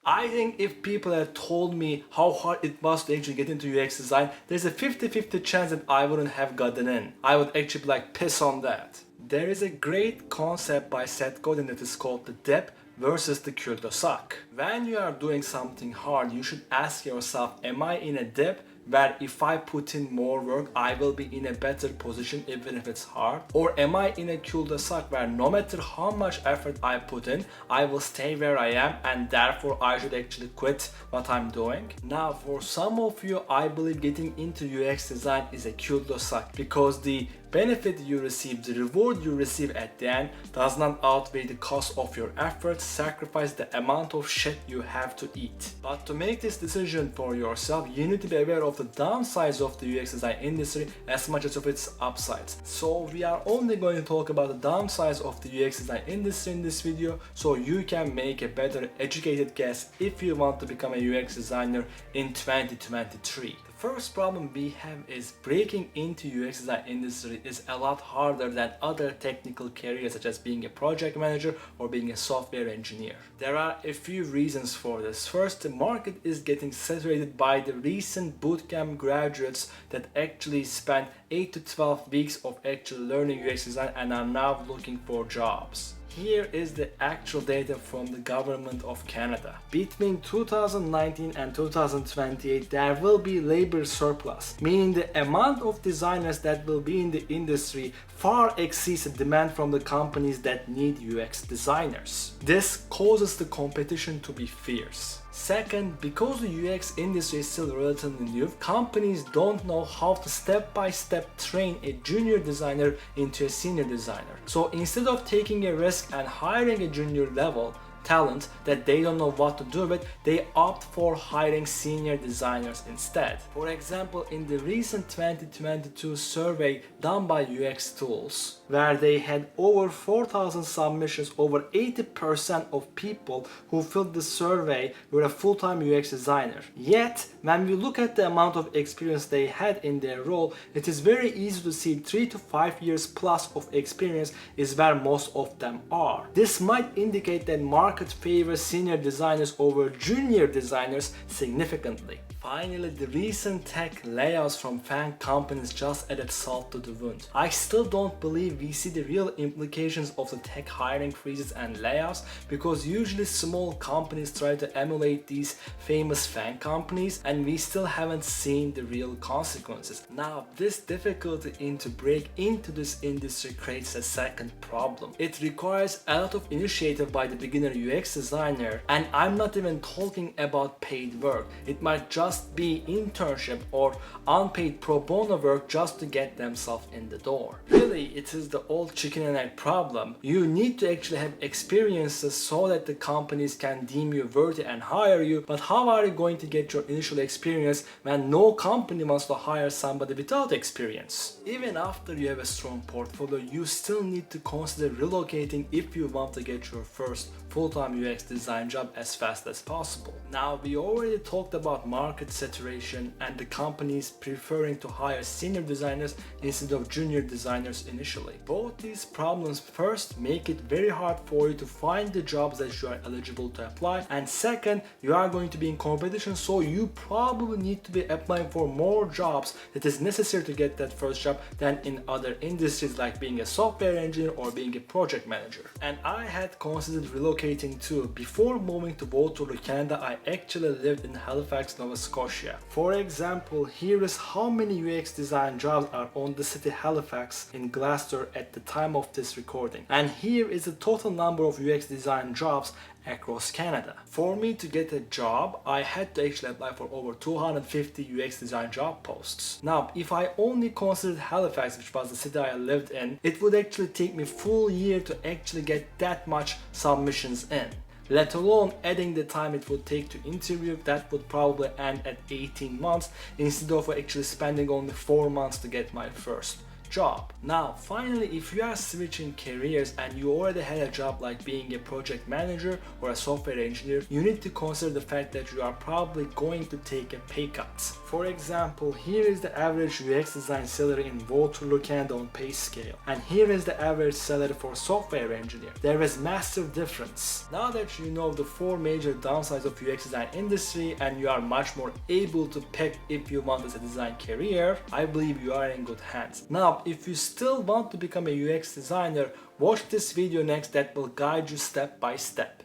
I think if people had told me how hard it was to actually get into UX design, there's a 50-50 chance that I wouldn't have gotten in. I would actually be like, piss on that. There is a great concept by Seth Godin that is called the dip versus the cul-de-sac. When you are doing something hard, you should ask yourself, am I in a dip where if I put in more work, I will be in a better position even if it's hard? Or am I in a cul-de-sac where no matter how much effort I put in, I will stay where I am and therefore I should actually quit what I'm doing? Now, for some of you, I believe getting into UX design is a cul-de-sac because the benefit you receive, the reward you receive at the end does not outweigh the cost of your efforts, sacrifice, the amount of shit you have to eat. But to make this decision for yourself, you need to be aware of the downsides of the UX design industry as much as of its upsides. So we are only going to talk about the downsides of the UX design industry in this video so you can make a better educated guess if you want to become a UX designer in 2023. First problem we have is breaking into UX design industry is a lot harder than other technical careers such as being a project manager or being a software engineer. There are a few reasons for this. First, the market is getting saturated by the recent bootcamp graduates that actually spent 8 to 12 weeks of actually learning UX design and are now looking for jobs. Here is the actual data from the government of Canada. Between 2019 and 2028, there will be labor surplus, meaning the amount of designers that will be in the industry far exceeds the demand from the companies that need UX designers. This causes the competition to be fierce. Second, because the UX industry is still relatively new, companies don't know how to step-by-step train a junior designer into a senior designer. So instead of taking a risk and hiring a junior level talent that they don't know what to do with, they opt for hiring senior designers instead. For example, in the recent 2022 survey done by UX Tools, where they had over 4,000 submissions, over 80% of people who filled the survey were a full-time UX designer. Yet, when we look at the amount of experience they had in their role, it is very easy to see 3 to 5 years plus of experience is where most of them are. This might indicate that market favors senior designers over junior designers significantly. Finally, the recent tech layoffs from FAANG companies just added salt to the wound. I still don't believe we see the real implications of the tech hiring freezes and layoffs because usually small companies try to emulate these famous FAANG companies and we still haven't seen the real consequences. Now, this difficulty to break into this industry creates a second problem. It requires a lot of initiative by the beginner UX designer, and I'm not even talking about paid work. It might just be internship or unpaid pro bono work just to get themselves in the door. Really, it is the old chicken and egg problem. You need to actually have experiences so that the companies can deem you worthy and hire you, but how are you going to get your initial experience when no company wants to hire somebody without experience? Even after you have a strong portfolio, you still need to consider relocating if you want to get your first full-time UX design job as fast as possible. Now, we already talked about market saturation and the companies preferring to hire senior designers instead of junior designers initially. Both these problems first make it very hard for you to find the jobs that you are eligible to apply, and second, you are going to be in competition, so you probably need to be applying for more jobs that is necessary to get that first job than in other industries like being a software engineer or being a project manager. And I had considered relocating too. Before moving to Waterloo, Canada, I actually lived in Halifax, Nova Scotia. For example, here is how many UX design jobs are on the city Halifax in Gloucester at the time of this recording. And here is the total number of UX design jobs across Canada. For me to get a job, I had to actually apply for over 250 UX design job posts. Now, if I only considered Halifax, which was the city I lived in, it would actually take me full year to actually get that much submissions in. Let alone adding the time it would take to interview, that would probably end at 18 months instead of actually spending only 4 months to get my first job. Now, finally, if you are switching careers and you already had a job like being a project manager or a software engineer, you need to consider the fact that you are probably going to take a pay cut. For example, here is the average UX design salary in relocate on pay scale, and here is the average salary for software engineer. There is massive difference. Now that you know the 4 major downsides of UX design industry and you are much more able to pick if you want as a design career, I believe you are in good hands. Now, if you still want to become a UX designer, watch this video next that will guide you step by step.